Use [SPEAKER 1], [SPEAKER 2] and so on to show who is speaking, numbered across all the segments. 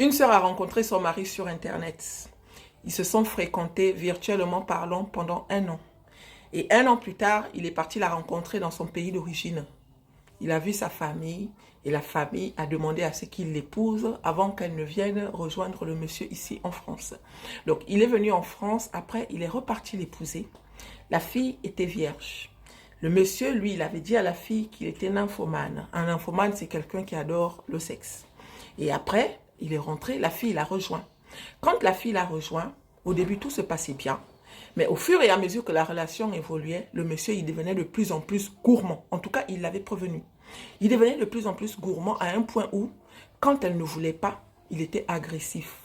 [SPEAKER 1] Une sœur a rencontré son mari sur Internet. Ils se sont fréquentés virtuellement parlant pendant 1 an. Et 1 an plus tard, il est parti la rencontrer dans son pays d'origine. Il a vu sa famille et la famille a demandé à ce qu'il l'épouse avant qu'elle ne vienne rejoindre le monsieur ici en France. Donc il est venu en France, après il est reparti l'épouser. La fille était vierge. Le monsieur, lui, il avait dit à la fille qu'il était nymphomane. Un nymphomane, c'est quelqu'un qui adore le sexe. Et après, il est rentré, la fille l'a rejoint. Quand la fille l'a rejoint, au début, tout se passait bien. Mais au fur et à mesure que la relation évoluait, le monsieur, il devenait de plus en plus gourmand. En tout cas, il l'avait prévenu. Il devenait de plus en plus gourmand à un point où, quand elle ne voulait pas, il était agressif.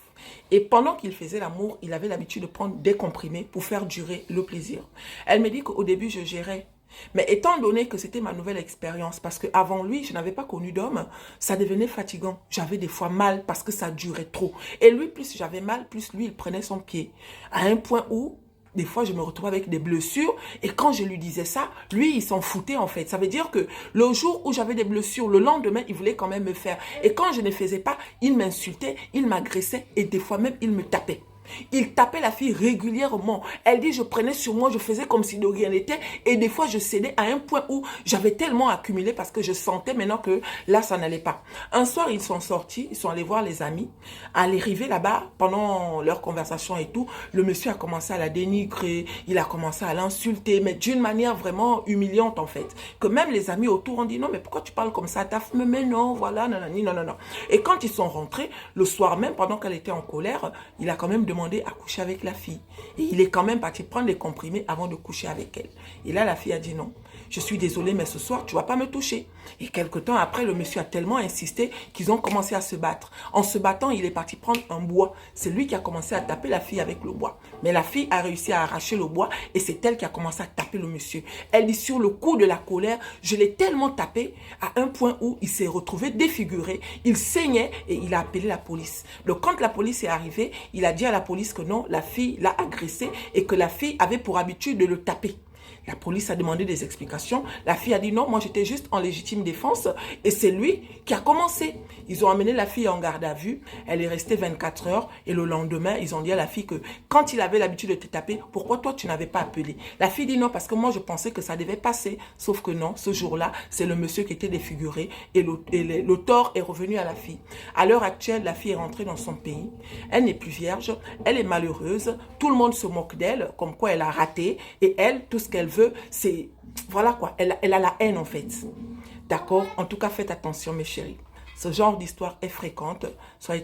[SPEAKER 1] Et pendant qu'il faisait l'amour, il avait l'habitude de prendre des comprimés pour faire durer le plaisir. Elle me dit qu'au début, je gérais. Mais étant donné que c'était ma nouvelle expérience, parce qu'avant lui, je n'avais pas connu d'homme, ça devenait fatigant. J'avais des fois mal parce que ça durait trop. Et lui, plus j'avais mal, plus lui, il prenait son pied. À un point où, des fois, je me retrouvais avec des blessures. Et quand je lui disais ça, lui, il s'en foutait en fait. Ça veut dire que le jour où j'avais des blessures, le lendemain, il voulait quand même me faire. Et quand je ne faisais pas, il m'insultait, il m'agressait et des fois même, il me tapait. Il tapait la fille régulièrement. Elle dit, je prenais sur moi, je faisais comme si de rien n'était. Et des fois, je cédais à un point où j'avais tellement accumulé parce que je sentais maintenant que là, ça n'allait pas. Un soir, ils sont sortis, ils sont allés voir les amis. À l'arrivée là-bas, pendant leur conversation et tout, le monsieur a commencé à la dénigrer, il a commencé à l'insulter, mais d'une manière vraiment humiliante en fait. Que même les amis autour ont dit, non, mais pourquoi tu parles comme ça, ta femme? Mais non, voilà, non, non, non, non. Et quand ils sont rentrés, le soir même, pendant qu'elle était en colère, il a quand même demandé à coucher avec la fille. Et il est quand même parti prendre les comprimés avant de coucher avec elle. Et là, la fille a dit non. Je suis désolée, mais ce soir, tu ne vas pas me toucher. Et quelque temps après, le monsieur a tellement insisté qu'ils ont commencé à se battre. En se battant, il est parti prendre un bois. C'est lui qui a commencé à taper la fille avec le bois. Mais la fille a réussi à arracher le bois et c'est elle qui a commencé à taper le monsieur. Elle dit sur le coup de la colère, je l'ai tellement tapé à un point où il s'est retrouvé défiguré. Il saignait et il a appelé la police. Donc quand la police est arrivée, il a dit à la police que non, la fille l'a agressé et que la fille avait pour habitude de le taper. La police a demandé des explications. La fille a dit non, moi j'étais juste en légitime défense et c'est lui qui a commencé. Ils ont amené la fille en garde à vue. Elle est restée 24 heures et le lendemain, ils ont dit à la fille que quand il avait l'habitude de te taper, pourquoi toi tu n'avais pas appelé? La fille dit non parce que moi je pensais que ça devait passer. Sauf que non, ce jour-là, c'est le monsieur qui était défiguré et le tort est revenu à la fille. À l'heure actuelle, la fille est rentrée dans son pays. Elle n'est plus vierge, elle est malheureuse. Tout le monde se moque d'elle, comme quoi elle a raté. Et elle, tout ce qu'elle veut, c'est, voilà quoi, elle a la haine en fait. D'accord? En tout cas, faites attention mes chéris. Ce genre d'histoire est fréquente. Soyez